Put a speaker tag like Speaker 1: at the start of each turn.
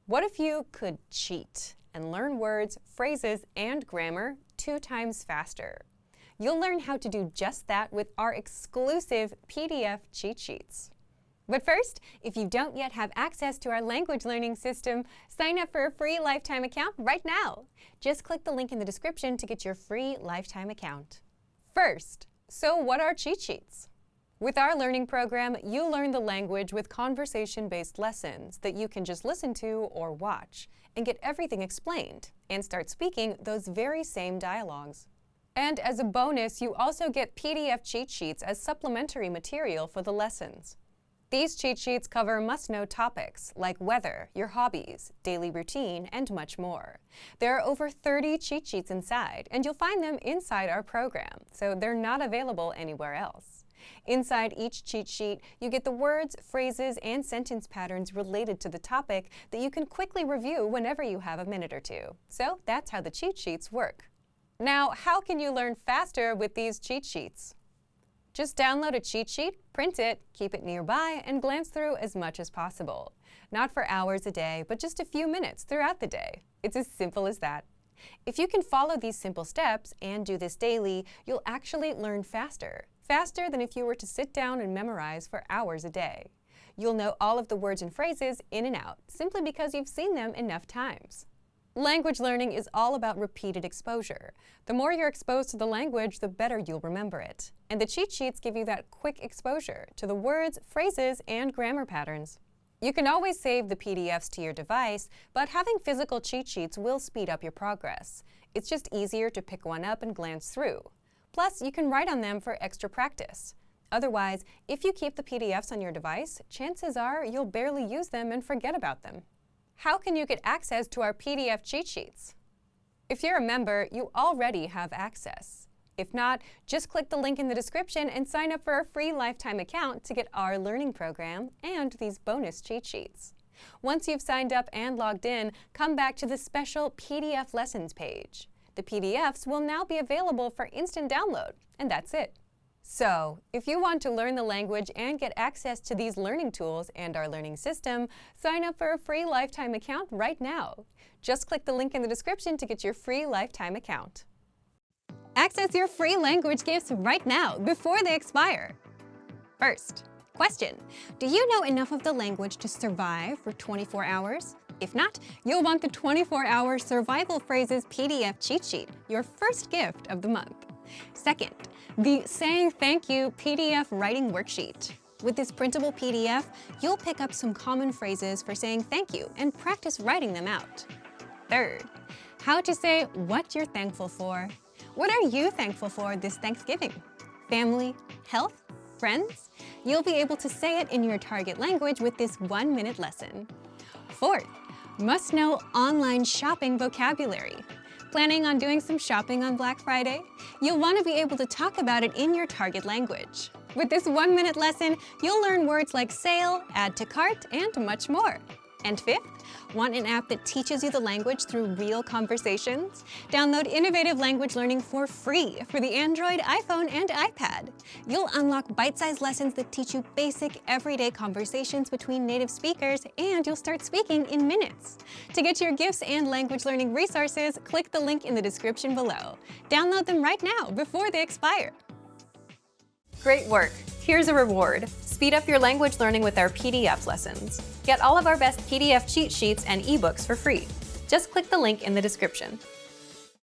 Speaker 1: What if you could cheat and learn words, phrases, and grammar 2 times faster? You'll learn how to do just that with our exclusive PDF cheat sheets. But first, if you don't yet have access to our language learning system, sign up for a free lifetime account right now. Just click the link in the description to get your free lifetime account. First, so what are cheat sheets? With our learning program, you learn the language with conversation-based lessons that you can just listen to or watch and get everything explained and start speaking those very same dialogues. And as a bonus, you also get PDF cheat sheets as supplementary material for the lessons. These cheat sheets cover must-know topics like weather, your hobbies, daily routine, and much more. There are over 30 cheat sheets inside, and you'll find them inside our program, so they're not available anywhere else. Inside each cheat sheet, you get the words, phrases, and sentence patterns related to the topic that you can quickly review whenever you have a minute or two. So that's how the cheat sheets work. Now, how can you learn faster with these cheat sheets? Just download a cheat sheet, print it, keep it nearby, and glance through as much as possible. Not for hours a day, but just a few minutes throughout the day. It's as simple as that. If you can follow these simple steps and do this daily, you'll actually learn faster. Faster than if you were to sit down and memorize for hours a day. You'll know all of the words and phrases in and out, simply because you've seen them enough times. Language learning is all about repeated exposure. The more you're exposed to the language, the better you'll remember it. And the cheat sheets give you that quick exposure to the words, phrases, and grammar patterns. You can always save the PDFs to your device, but having physical cheat sheets will speed up your progress. It's just easier to pick one up and glance through. Plus, you can write on them for extra practice. Otherwise, if you keep the PDFs on your device, chances are you'll barely use them and forget about them. How can you get access to our PDF cheat sheets? If you're a member, you already have access. If not, just click the link in the description and sign up for a free lifetime account to get our learning program and these bonus cheat sheets. Once you've signed up and logged in, come back to the special PDF lessons page. The PDFs will now be available for instant download, and that's it. So, if you want to learn the language and get access to these learning tools and our learning system, sign up for a free lifetime account right now. Just click the link in the description to get your free lifetime account. Access your free language gifts right now before they expire. First, question: do you know enough of the language to survive for 24 hours? If not, you'll want the 24-hour Survival Phrases PDF cheat sheet, your first gift of the month. Second, the Saying Thank You PDF writing worksheet. With this printable PDF, you'll pick up some common phrases for saying thank you and practice writing them out. Third, how to say what you're thankful for. What are you thankful for this Thanksgiving? Family, health, friends? You'll be able to say it in your target language with this 1-minute lesson. Fourth, must-know online shopping vocabulary. Planning on doing some shopping on Black Friday? You'll want to be able to talk about it in your target language. With this 1-minute lesson, you'll learn words like sale, add to cart, and much more. And fifth, want an app that teaches you the language through real conversations? Download Innovative Language Learning for free for the Android, iPhone, and iPad. You'll unlock bite-sized lessons that teach you basic, everyday conversations between native speakers, and you'll start speaking in minutes. To get your gifts and language learning resources, click the link in the description below. Download them right now before they expire. Great work! Here's a reward. Speed up your language learning with our PDF lessons. Get all of our best PDF cheat sheets and ebooks for free. Just click the link in the description.